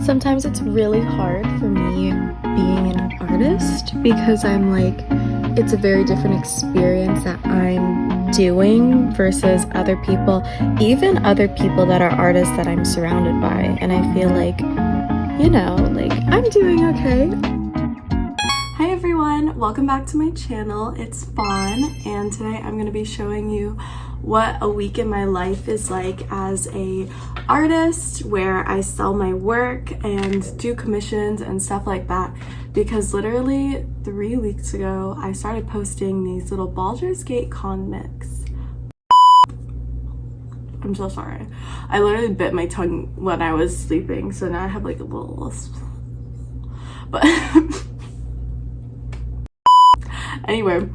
Sometimes it's really hard for me being an artist because I'm like, it's a very different experience that I'm doing versus other people, even other people that are artists that I'm surrounded by. And I feel like, like I'm doing okay. Hi everyone, welcome back to my channel. It's Fawn, and today I'm going to be showing you what a week in my life is like as a artist, where I sell my work and do commissions and stuff like that, because literally 3 weeks ago I started posting these little Baldur's Gate comics. I'm so sorry. I literally bit my tongue when I was sleeping, so now I have like a little but anyway,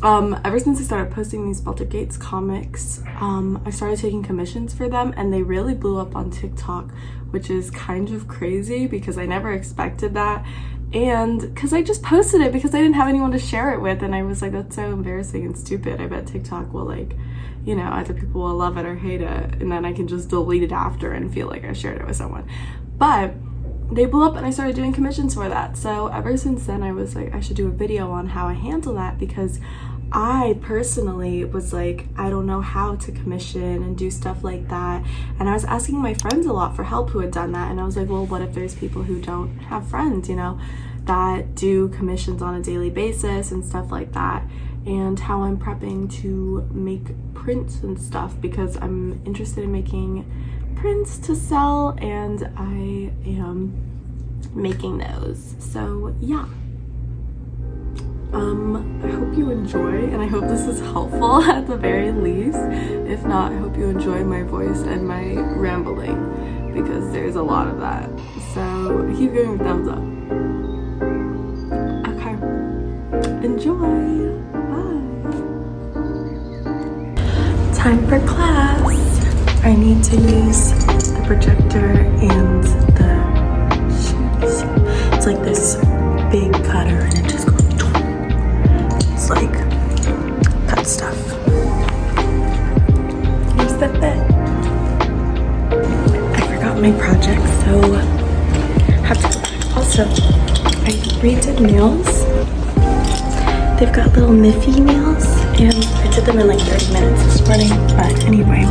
ever since I started posting these Baldur's Gate comics, I started taking commissions for them, and they really blew up on TikTok, which is kind of crazy because I never expected that. And because I just posted it because I didn't have anyone to share it with, and I was like, that's so embarrassing and stupid. I bet TikTok will either people will love it or hate it, and then I can just delete it after and feel like I shared it with someone. But they blew up and I started doing commissions for that. So ever since then I was like, I should do a video on how I handle that, because I personally was like, I don't know how to commission and do stuff like that. And I was asking my friends a lot for help who had done that, and I was like, well, what if there's people who don't have friends, that do commissions on a daily basis and stuff like that, and how I'm prepping to make prints and stuff, because I'm interested in making prints to sell, and I am making those. So yeah, I hope you enjoy, and I hope this is helpful at the very least. If not, I hope you enjoy my voice and my rambling, because there's a lot of that. So I keep giving a thumbs up. Okay, enjoy. Bye. Time for class. I need to use the projector and the sheets. It's like this big cutter, and it just goes. It's like cut stuff. Here's the bit. I forgot my project, so have to go back. Also, I redid nails. They've got little Miffy nails, and I did them in like 30 minutes this morning. But anyway.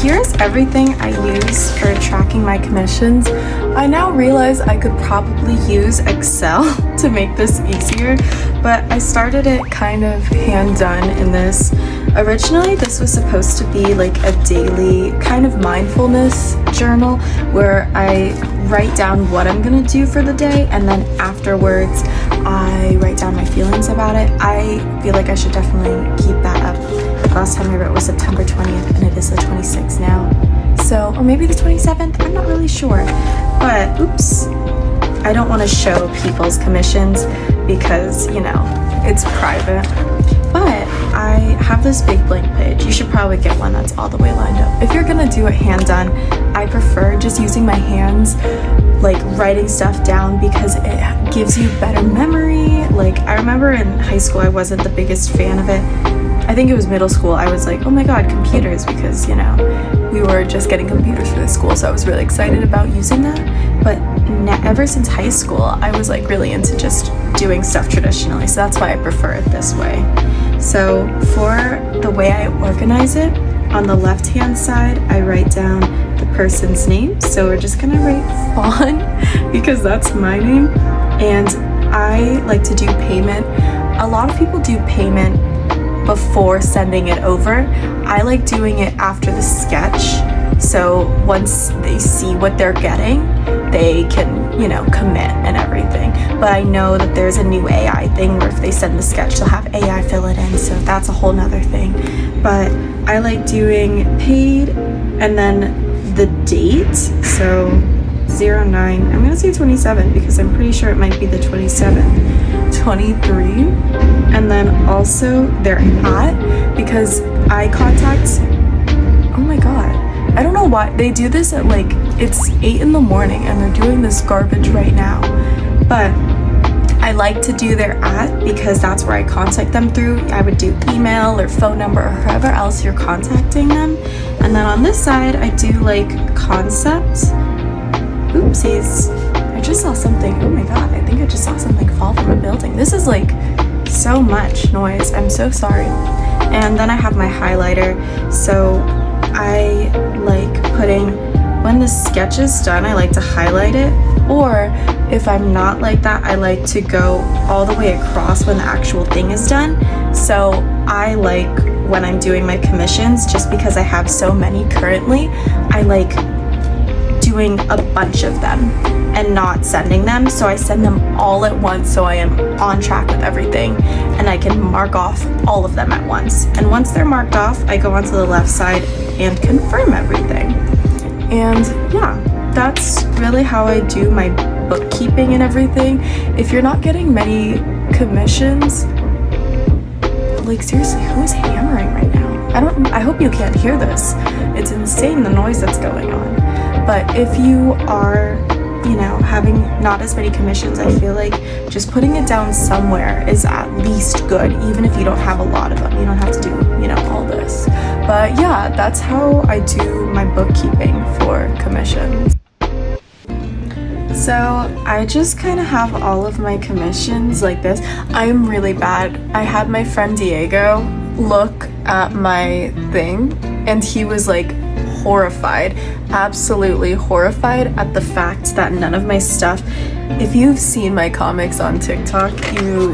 Here's everything I use for tracking my commissions. I now realize I could probably use Excel to make this easier, but I started it kind of hand done in this. Originally, this was supposed to be like a daily kind of mindfulness journal where I write down what I'm gonna do for the day, and then afterwards I write down my feelings about it. I feel like I should definitely keep that up. Last time I wrote was September 20th, and it is the 26th now. So, or maybe the 27th, I'm not really sure. But, oops, I don't want to show people's commissions because, it's private. But I have this big blank page. You should probably get one that's all the way lined up. If you're gonna do it hand done, I prefer just using my hands, like writing stuff down, because it gives you better memory. Like, I remember in high school I wasn't the biggest fan of it. I think it was middle school, I was like, oh my god, computers, because, we were just getting computers for the school, so I was really excited about using that. But ever since high school, I was like really into just doing stuff traditionally, so that's why I prefer it this way. So for the way I organize it, on the left-hand side, I write down the person's name, so we're just gonna write Fawn, because that's my name, and I like to do payment. A lot of people do payment before sending it over. I like doing it after the sketch, so once they see what they're getting, they can, commit and everything. But I know that there's a new AI thing where if they send the sketch, they'll have AI fill it in, so that's a whole nother thing. But I like doing paid and then the date, so 09. I'm gonna say 27 because I'm pretty sure it might be the 27th. 23. And then also their at, because eye contact, oh my god, I don't know why they do this at like, it's 8 in the morning and they're doing this garbage right now, but I like to do their at because that's where I contact them through. I would do email or phone number or whoever else you're contacting them. And then on this side, I do like concept. Oopsies. I just saw something. Oh my god, I think I just saw something fall from a building. This is like so much noise. I'm so sorry. And then I have my highlighter. So I like putting, when the sketch is done, I like to highlight it. Or if I'm not like that, I like to go all the way across when the actual thing is done. So I like, when I'm doing my commissions, just because I have so many currently, I like doing a bunch of them and not sending them. So I send them all at once so I am on track with everything and I can mark off all of them at once. And once they're marked off, I go onto the left side and confirm everything. And yeah, that's really how I do my bookkeeping and everything. If you're not getting many commissions, like seriously, who is hammering right now? I hope you can't hear this. It's insane the noise that's going on. But if you are, you know, having not as many commissions, I feel like just putting it down somewhere is at least good, even if you don't have a lot of them. You don't have to do, you know, all this. But yeah, that's how I do my bookkeeping for commissions. So I just kind of have all of my commissions like this. I'm really bad. I had my friend Diego look at my thing and he was like horrified, absolutely horrified at the fact that none of my stuff, if you've seen my comics on TikTok, you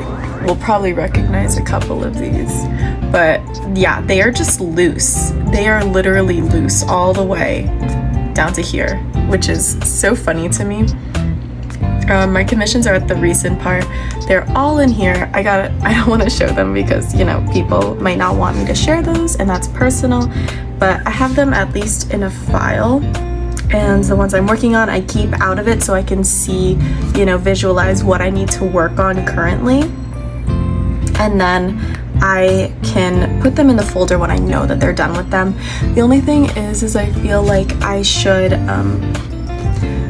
will probably recognize a couple of these. But yeah, they are just loose. They are literally loose all the way down to here, which is so funny to me. My commissions are at the recent part. They're all in here. I don't want to show them because, you know, people might not want me to share those and that's personal, but I have them at least in a file. And the ones I'm working on, I keep out of it so I can see, you know, visualize what I need to work on currently. And then I can put them in the folder when I know that they're done with them. The only thing is I feel like I should,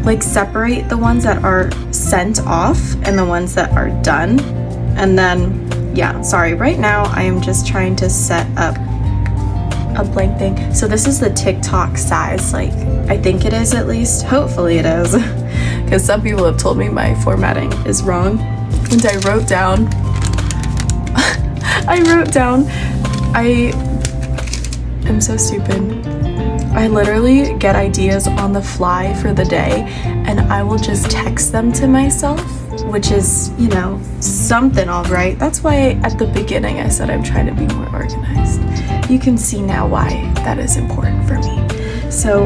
like separate the ones that are sent off and the ones that are done. And then, yeah, sorry, right now I am just trying to set up a blank thing. So this is the TikTok size, like I think it is at least, hopefully it is, because some people have told me my formatting is wrong. And I wrote down, I am so stupid. I literally get ideas on the fly for the day and I will just text them to myself, which is, you know, something all right. That's why at the beginning I said I'm trying to be more organized. You can see now why that is important for me. So,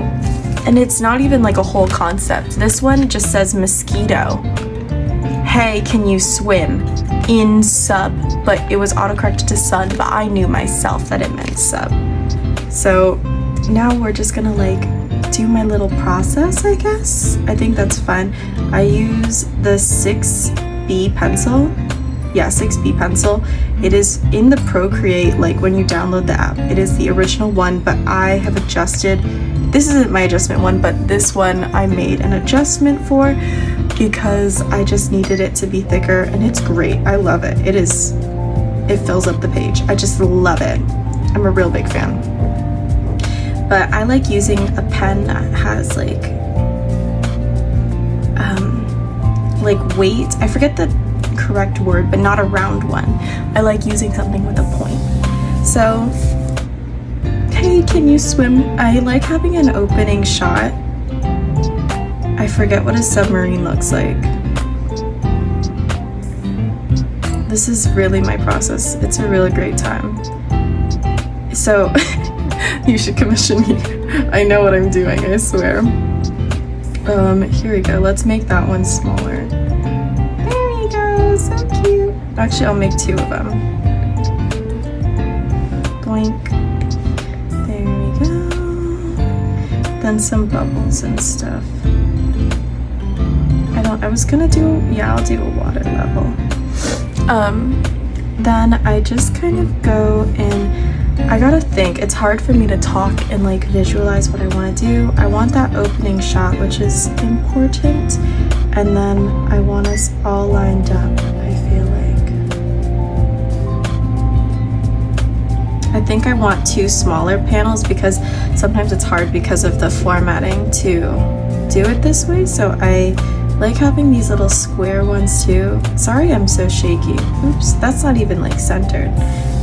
and it's not even like a whole concept. This one just says mosquito. Hey, can you swim? In sub, but it was autocorrected to sun, but I knew myself that it meant sub. So now we're just gonna like do my little process, I guess. I think that's fun. I use the 6B pencil. Yeah, 6B pencil. It is in the Procreate, like when you download the app. It is the original one, but I have adjusted. This isn't my adjustment one, but this one I made an adjustment for because I just needed it to be thicker and it's great. I love it. It fills up the page. I just love it. I'm a real big fan. But I like using a pen that has like weight. I forget the correct word, but not a round one. I like using something with a point. So, hey, can you swim? I like having an opening shot. I forget what a submarine looks like. This is really my process. It's a really great time. So, you should commission me. I know what I'm doing, I swear. Here we go. Let's make that one smaller. There you go, so cute. Actually, I'll make 2 of them. Boink. There we go. Then some bubbles and stuff. I was gonna do, yeah, I'll do a water level. Then I just kind of go in, I gotta think, it's hard for me to talk and like visualize what I want to do. I want that opening shot, which is important, and then I want us all lined up, I feel like. I think I want 2 smaller panels because sometimes it's hard because of the formatting to do it this way, so I like having these little square ones too. Sorry I'm so shaky. Oops, that's not even like centered.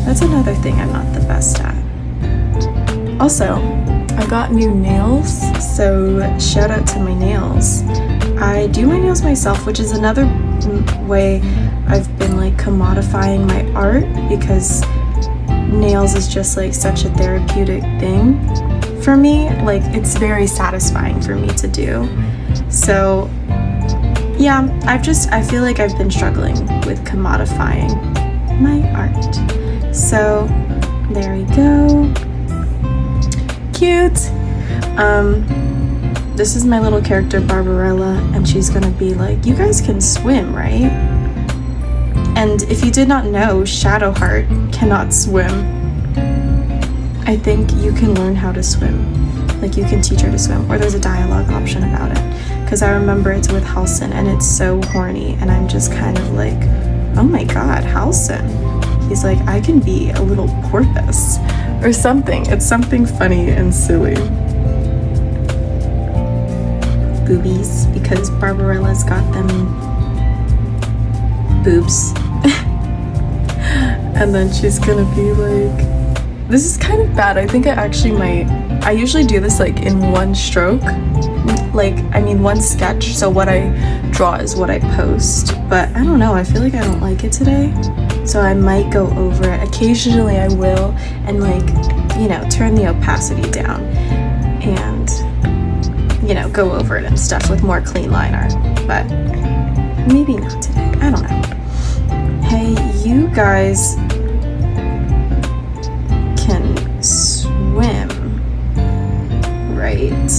That's another thing I'm not the best at. Also, I got new nails, so shout out to my nails. I do my nails myself, which is another way I've been like commodifying my art, because nails is just like such a therapeutic thing for me. Like, it's very satisfying for me to do. So yeah, I feel like I've been struggling with commodifying my art. So there we go. Cute. This is my little character Barbarella, and she's gonna be like, you guys can swim, right? And if you did not know, Shadowheart cannot swim. I think you can learn how to swim. Like, you can teach her to swim, or there's a dialogue option about it. Because I remember it's with Halson, and it's so horny, and I'm just kind of like, oh my god, Halson. He's like, I can be a little porpoise, or something. It's something funny and silly. Boobies, because Barbarella's got them boobs. And then she's gonna be like, this is kind of bad. I think I actually might, I usually do this like in one stroke, like, I mean one sketch, so what I draw is what I post, but I don't know, I feel like I don't like it today, so I might go over it. Occasionally I will, and like, you know, turn the opacity down and, you know, go over it and stuff with more clean line art, but maybe not today, I don't know. Hey, you guys can swim, right?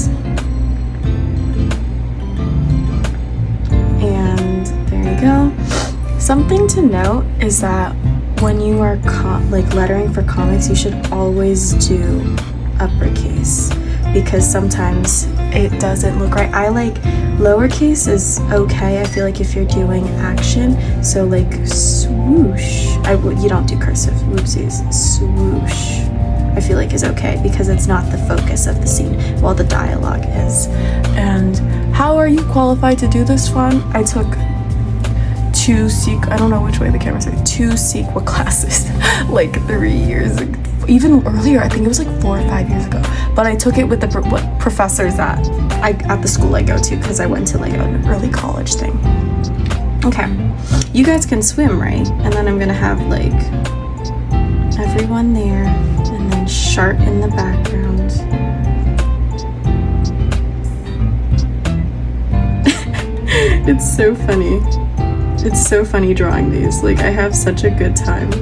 And there you go. Something to note is that when you are like lettering for comics, you should always do uppercase, because sometimes it doesn't look right. I like lowercase is okay, I feel like, if you're doing action, so like swoosh, you don't do cursive, whoopsies, swoosh, I feel like is okay, because it's not the focus of the scene, while the dialogue is. And how are you qualified to do this one? I took 2 I don't know which way the camera says, 2 CEQA classes, like 3 years ago. Even earlier, I think it was like 4 or 5 years ago, but I took it with the professors at the school I go to, because I went to like an early college thing. Okay, you guys can swim, right? And then I'm gonna have like everyone there, and then Shart in the background. It's so funny. It's so funny drawing these. Like, I have such a good time.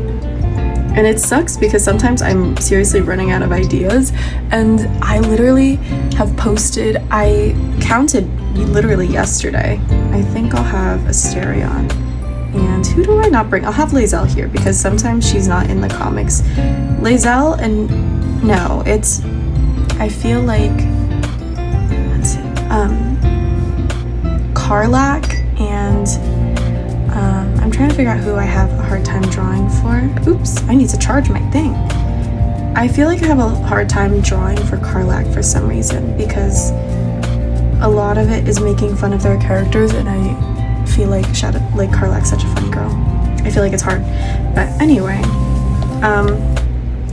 And it sucks because sometimes I'm seriously running out of ideas, and I literally have posted, I counted literally yesterday. I think I'll have Asterion. And who do I not bring? I'll have Lae'zel here, because sometimes she's not in the comics. Lae'zel and, no, it's, I feel like, what's it? Karlach and, I'm trying to figure out who I have a hard time drawing for. Oops, I need to charge my thing. I feel like I have a hard time drawing for Karlach for some reason, because a lot of it is making fun of their characters, and I feel like Karlach's such a funny girl. I feel like it's hard. But anyway, I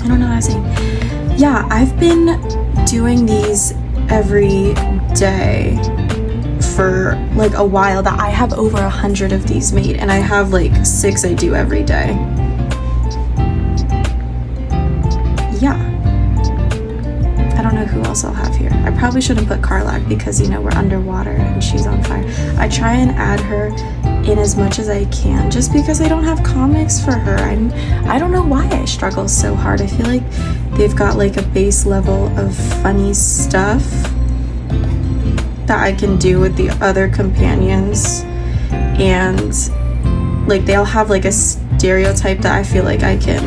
don't know what I was saying. Yeah, I've been doing these every day for like a while. That I have over 100 of these made, and I have like 6 I do every day. Yeah, I don't know who else I'll have here. I probably shouldn't put Karlach, because, you know, we're underwater and she's on fire. I try and add her in as much as I can, just because I don't have comics for her. I don't know why I struggle so hard. I feel like they've got like a base level of funny stuff that I can do with the other companions, and like they all have like a stereotype that I feel like I can,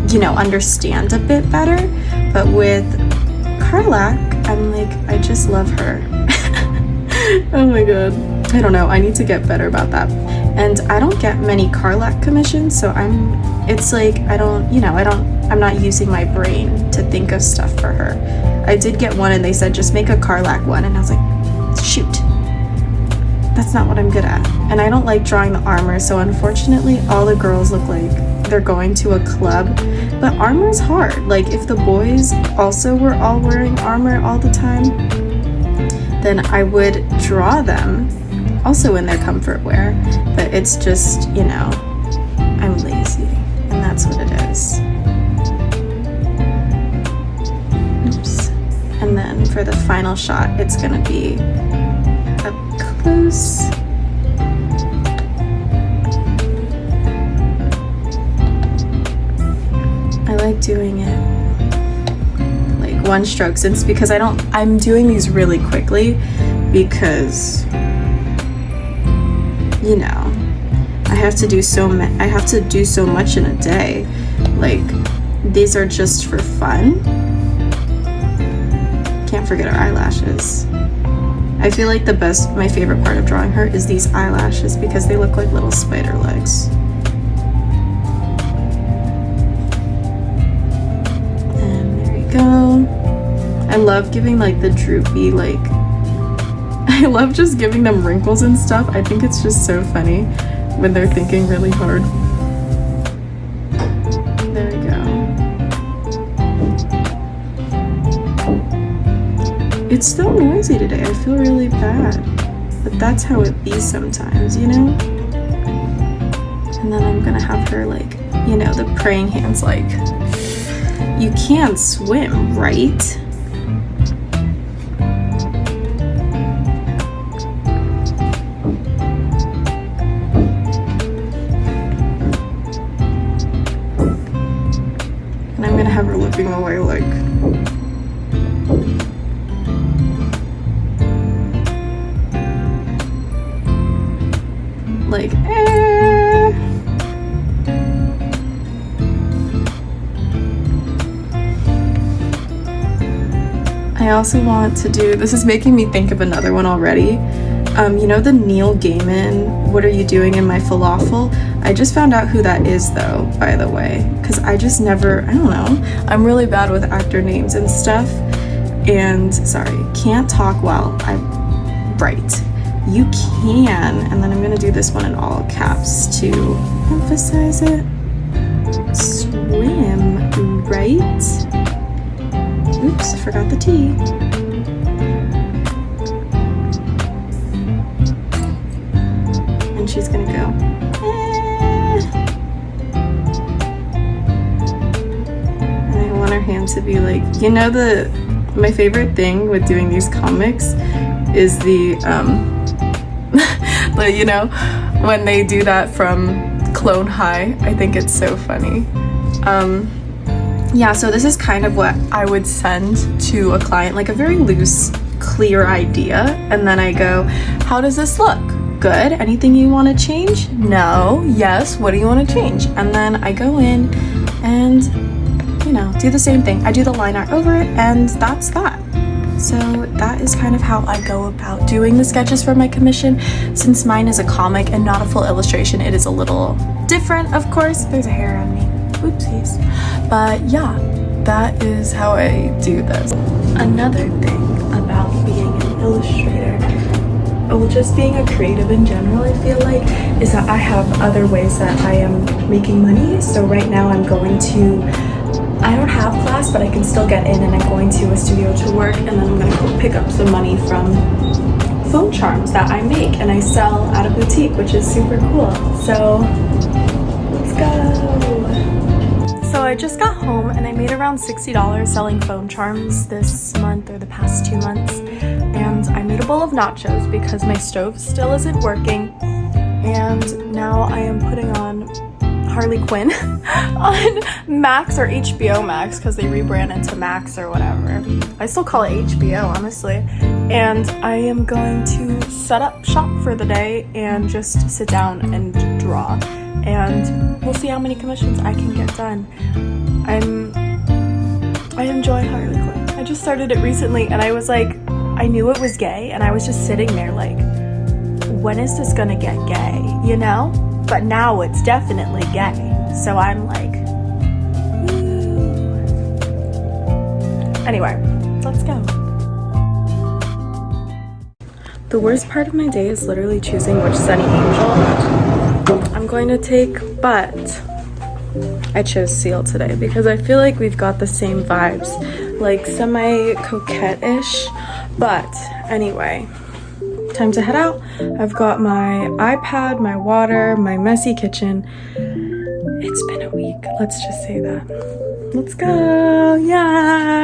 you know, understand a bit better. But with Carlac, I'm like, I just love her. Oh my god, I don't know, I need to get better about that. And I don't get many Carlac commissions, so it's like I'm not using my brain to think of stuff for her. I did get one and they said just make a Carlac one, and I was like, shoot, that's not what I'm good at. And I don't like drawing the armor, so unfortunately all the girls look like they're going to a club. But armor's hard. Like if the boys also were all wearing armor all the time, then I would draw them also in their comfort wear. But it's just, you know, I'm lazy, and that's what it is. Oops. And then for the final shot, it's gonna be up close. I like doing it like one stroke, since because I'm doing these really quickly because, you know, I have to do so much in a day. Like these are just for fun. Can't forget our eyelashes. I feel like my favorite part of drawing her is these eyelashes because they look like little spider legs. And there you go. I love giving like the droopy, like, I love just giving them wrinkles and stuff. I think it's just so funny when they're thinking really hard. There we go. It's so noisy today. I feel really bad. But that's how it be sometimes, you know? And then I'm gonna have her like, you know, the praying hands like, you can't swim, right? And I'm gonna have her looking away like, eh. I also want to do, this is making me think of another one already. You know the Neil Gaiman, What Are You Doing in My Falafel? I just found out who that is though, by the way, because I just never, I don't know. I'm really bad with actor names and stuff. And sorry, can't talk while I write. You can, and then I'm gonna do this one in all caps to emphasize it. Swim, right? Oops, I forgot the T. And she's gonna go, And I want her hand to be like, you know, my favorite thing with doing these comics is the you know, when they do that from Clone High. I think it's so funny. Yeah, so this is kind of what I would send to a client, like a very loose, clear idea, and then I go, how does this look? Good? Anything you want to change? No. Yes. What do you want to change? And then I go in and, you know, do the same thing. I do the line art over it, and that's that. So that is kind of how I go about doing the sketches for my commission. Since mine is a comic and not a full illustration, it is a little different, of course. There's a hair on me. Oopsies. But yeah, that is how I do this. Another thing about being an illustrator, well, just being a creative in general, I feel like, is that I have other ways that I am making money. So right now I don't have class, but I can still get in, and I'm going to a studio to work, and then I'm gonna go pick up some money from phone charms that I make and I sell at a boutique, which is super cool. So let's go. So I just got home and I made around $60 selling phone charms this month or the past 2 months, and I made a bowl of nachos because my stove still isn't working, and now I am putting on Harley Quinn on Max or HBO Max because they rebranded to Max or whatever. I still call it HBO, honestly. And I am going to set up shop for the day and just sit down and draw. And we'll see how many commissions I can get done. I enjoy Harley Quinn. I just started it recently and I was like, I knew it was gay and I was just sitting there like, when is this gonna get gay, you know? But now it's definitely gay. So I'm like, woo. Anyway, let's go. The worst part of my day is literally choosing which Sunny Angel I'm going to take, but I chose Seal today because I feel like we've got the same vibes, like semi-coquette-ish. But anyway, time to head out. I've got my iPad, my water, my messy kitchen. It's been a week, let's just say that. Let's go, yeah!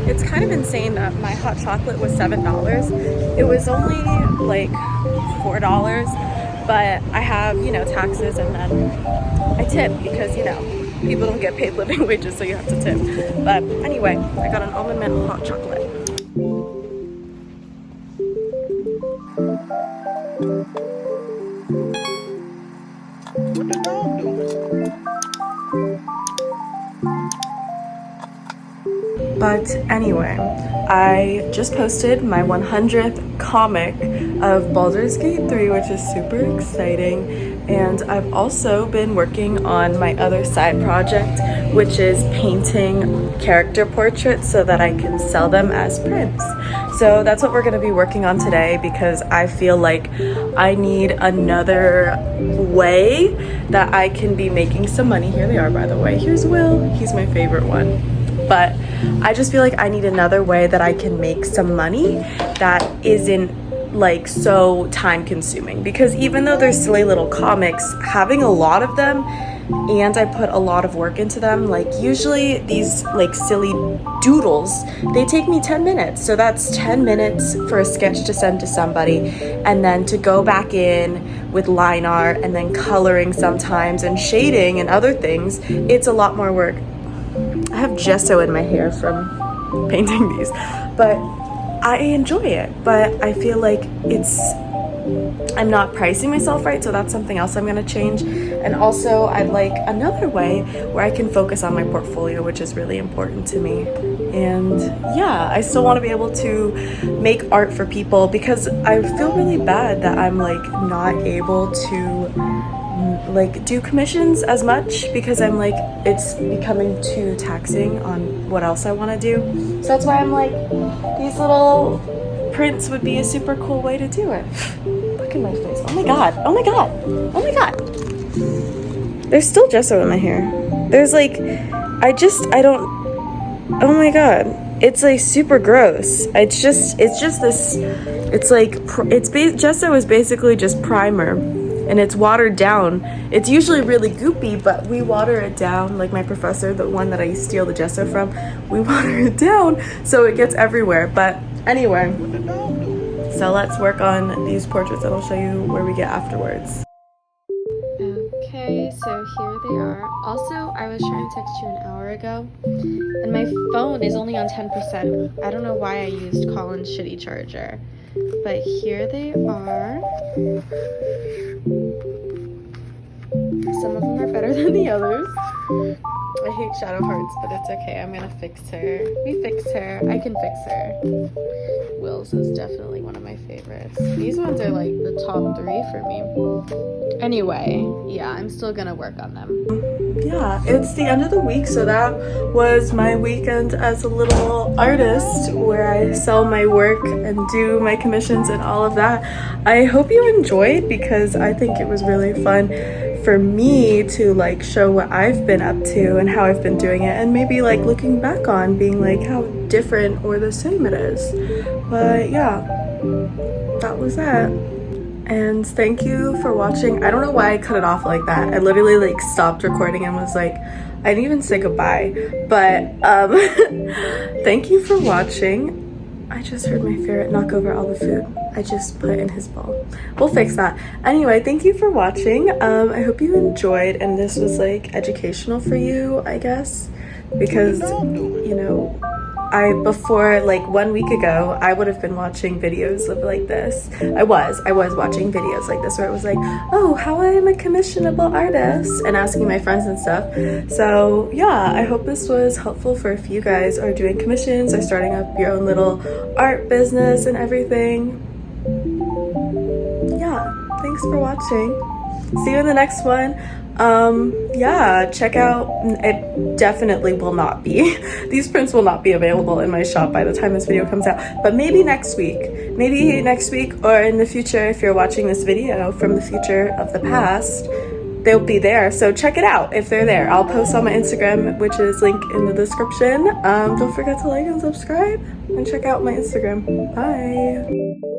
It's kind of insane that my hot chocolate was $7. It was only like $4, but I have, you know, taxes and then I tip because, you know, people don't get paid living wages, so you have to tip. But anyway, I got an almond milk hot chocolate. What the dog doing? But anyway, I just posted my 100th comic of Baldur's Gate 3, which is super exciting. And I've also been working on my other side project, which is painting character portraits so that I can sell them as prints. So that's what we're going to be working on today because I feel like I need another way that I can be making some money. Here they are, by the way. Here's Will. He's my favorite one. But I just feel like I need another way that I can make some money that isn't like so time consuming, because even though they're silly little comics, having a lot of them and I put a lot of work into them, like usually these like silly doodles, they take me 10 minutes. So that's 10 minutes for a sketch to send to somebody and then to go back in with line art and then coloring sometimes and shading and other things. It's a lot more work. I have gesso in my hair from painting these, but I enjoy it. But I feel like I'm not pricing myself right, so that's something else I'm gonna change. And also I'd like another way where I can focus on my portfolio, which is really important to me. And yeah, I still want to be able to make art for people because I feel really bad that I'm like not able to like do commissions as much because I'm like, it's becoming too taxing on what else I want to do. So that's why I'm like, these little prints would be a super cool way to do it. Look at my face. Oh my god. Oh my god. Oh my god. There's still gesso in my hair. There's like, I don't, oh my god. It's like super gross. It's just this, it's like, gesso is basically just primer. And it's watered down. It's usually really goopy, but we water it down. Like my professor, the one that I steal the gesso from, we water it down so it gets everywhere. But anyway, so let's work on these portraits and I'll show you where we get afterwards. Okay, so here they are. Also, I was trying to text you an hour ago and my phone is only on 10%. I don't know why I used Colin's shitty charger. But here they are. Some of them are better than the others. I hate shadow hearts, but it's okay. I'm gonna fix her. We fixed her. I can fix her. Will's is definitely one of my favorites. These ones are like the top 3 for me. Anyway, yeah, I'm still gonna work on them. Yeah, it's the end of the week, so that was my weekend as a little artist where I sell my work and do my commissions and all of that. I hope you enjoyed because I think it was really fun for me to like show what I've been up to and how I've been doing it, and maybe like looking back on being like how different or the same it is. But yeah, that was that. And thank you for watching. I don't know why I cut it off like that. I literally like stopped recording and was like, I didn't even say goodbye. But thank you for watching. I just heard my ferret knock over all the food I just put in his bowl. We'll fix that. Anyway, thank you for watching. I hope you enjoyed and this was like educational for you, I guess, because, you know, before like 1 week ago, I would have been watching videos of like this. I was watching videos like this where it was like, oh, how I am a commissionable artist and asking my friends and stuff. So yeah, I hope this was helpful for if you guys are doing commissions or starting up your own little art business and everything. Yeah, thanks for watching. See you in the next one. Yeah, check out, it definitely will not be, these prints will not be available in my shop by the time this video comes out, but maybe next week or in the future, if you're watching this video from the future of the past, they'll be there. So check it out if they're there. I'll post on my Instagram, which is linked in the description. Don't forget to like and subscribe and check out my Instagram. Bye.